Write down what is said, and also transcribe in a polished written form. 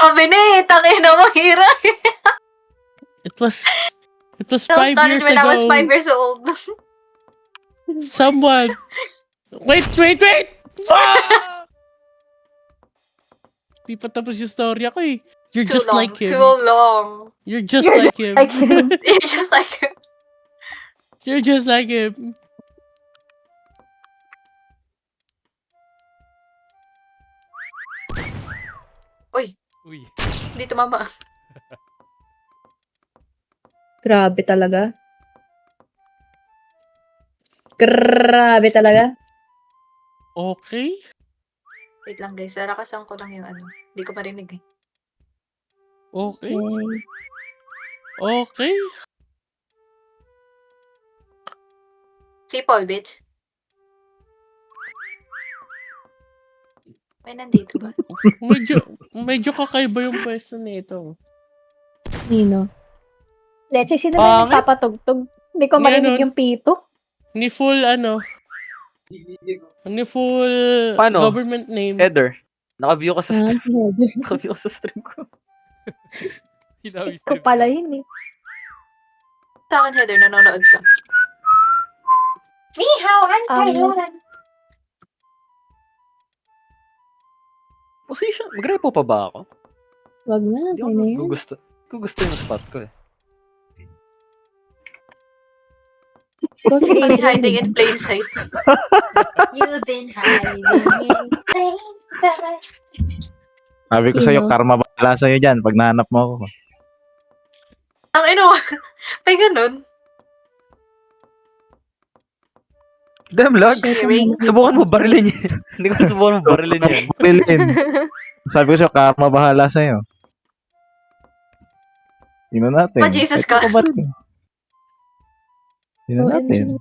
Sabi na eh, tangina mo, hirap. It was It was 5 started years when I was ago. 5 years old. Someone. Wait! Ah! Di pa tapos yung story ako eh. You're Too just long. like him. Too long. You're just You're like him. like him. You're just like him. You're just like him. Uy, Uy. hindi tumama. Grabe talaga. Grabe talaga. Okay. Wait lang guys, sarakasan ko lang yung ano. Hindi ko marinig eh. Okay. Okay. Okay. Si Paul, bitch. May nandito ba? Medyo kakaiba yung pwesto nito. Nino. Leche, sino ba nagpapatugtog? Hindi ko marinig Ngayon. yung pito. Ni full Paano? government name. Heather. Naka-view ka sa Ah, si Heather. naka-view ka sa stream ko. Hinawi Ko pala yun eh. Sa akin, Heather, nanonood ka. Ni hao, an Position. Mag-repo pa ba ako? Wag na, okay na yan. Gusto yung spot ko eh. Ikaw si You've been Adrian. hiding in plain sight. You've been hiding in plain sight. Sabi ko Sino? sa'yo, karma bahala sa'yo dyan pag nahanap mo ako. Ang ino, may ganun. Damn lag. Shit, Hearing. Subukan mo barilin yan. Hindi ko subukan mo barilin yan. Lilin. Sabi ko sa'yo, karma bahala sa'yo. Tingnan natin. Pa, Jesus Ito ka. ba rin? Tingnan OMG natin. na.